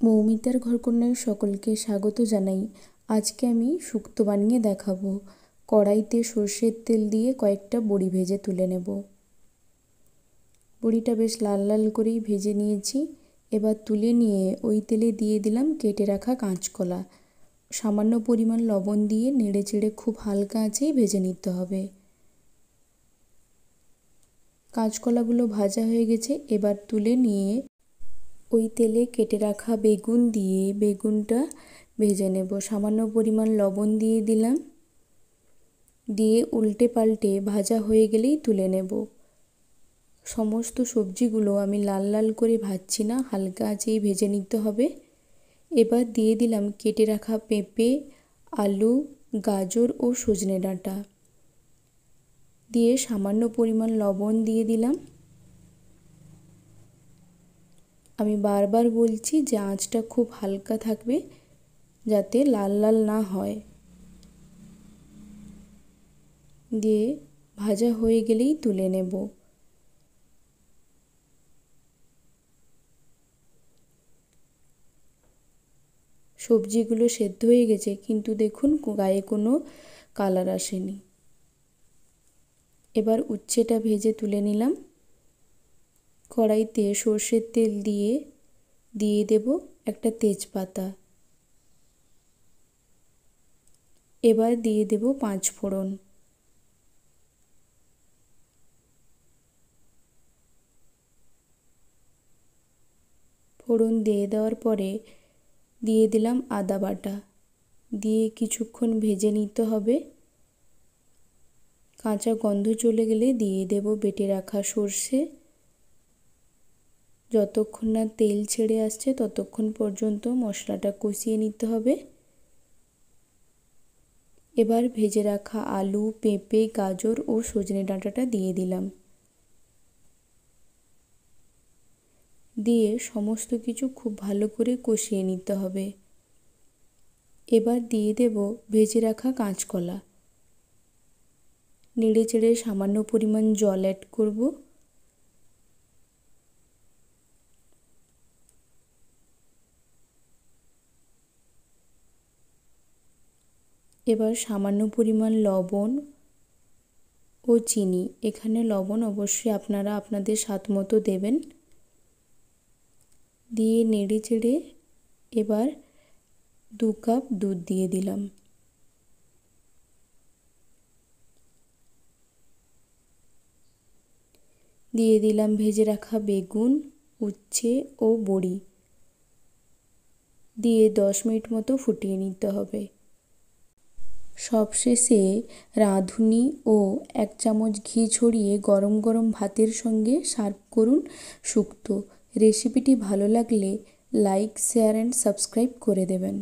মৌমিতার ঘরকন্যার সকলকে স্বাগত জানাই। আজকে আমি শুক্তো বানিয়ে দেখাবো। কড়াইতে সর্ষের তেল দিয়ে কয়েকটা বড়ি ভেজে তুলে নেব। বড়িটা বেশ লাল লাল করেই ভেজে নিয়েছি। এবার তুলে নিয়ে ওই তেলে দিয়ে দিলাম কেটে রাখা কাঁচকলা। সামান্য পরিমাণ লবণ দিয়ে নেড়ে চেড়ে খুব হালকা আঁচেই ভেজে নিতে হবে। কাঁচকলাগুলো ভাজা হয়ে গেছে, এবার তুলে নিয়ে ওই তেলে কেটে রাখা বেগুন দিয়ে বেগুনটা ভেজে নেব। সামান্য পরিমাণ লবণ দিয়ে দিলাম, দিয়ে উল্টে পাল্টে ভাজা হয়ে গেলেই তুলে নেব। সমস্ত সবজিগুলো আমি লাল লাল করে ভাজছি না, হালকা আঁচেই ভেজে নিতে হবে। এবার দিয়ে দিলাম কেটে রাখা পেঁপে, আলু, গাজর ও সজনে ডাঁটা দিয়ে সামান্য পরিমাণ লবণ দিয়ে দিলাম। আমি বারবার বলছি যে আঁচটা খুব হালকা থাকবে, যাতে লাল লাল না হয়। দিয়ে ভাজা হয়ে গেলেই তুলে নেব। সবজিগুলো সেদ্ধ হয়ে গেছে, কিন্তু দেখুন গায়ে কোনো কালার আসেনি। এবার উচ্ছেটা ভেজে তুলে নিলাম। কড়াইতে সর্ষের তেল দিয়ে দেব একটা তেজপাতা। এবার দিয়ে দেব 5 ফোড়ন। ফোড়ন দিয়ে দেওয়ার পরে দিয়ে দিলাম আদা বাটা, দিয়ে কিছুক্ষণ ভেজে নিতে হবে। কাঁচা গন্ধ চলে গেলে দিয়ে দেব বেটে রাখা সর্ষে। যতক্ষণ না তেল ছেড়ে আসছে ততক্ষণ পর্যন্ত মশলাটা কষিয়ে নিতে হবে। এবার ভেজে রাখা আলু, পেঁপে, গাজর ও সজনে ডাঁটাটা দিয়ে দিলাম। দিয়ে সমস্ত কিছু খুব ভালো করে কষিয়ে নিতে হবে। এবার দিয়ে দেব ভেজে রাখা কাঁচকলা। নেড়ে চেড়ে সামান্য পরিমাণ জল অ্যাড করব। এবার সামান্য পরিমাণ লবণ ও চিনি, এখানে লবণ অবশ্যই আপনারা আপনাদের স্বাদ মতো দেবেন। দিয়ে নেড়ে চেড়ে এবার 2 কাপ দুধ দিয়ে দিলাম। দিয়ে দিলাম ভেজে রাখা বেগুন, উচ্ছে ও বড়ি। দিয়ে 10 মিনিট মতো ফুটিয়ে নিতে হবে। সবশেষে রাঁধুনি ও 1 চামচ ঘি ছড়িয়ে গরম গরম ভাতের সঙ্গে সার্ভ করুন শুক্তো। রেসিপিটি ভালো লাগলে লাইক, শেয়ার অ্যান্ড সাবস্ক্রাইব করে দেবেন।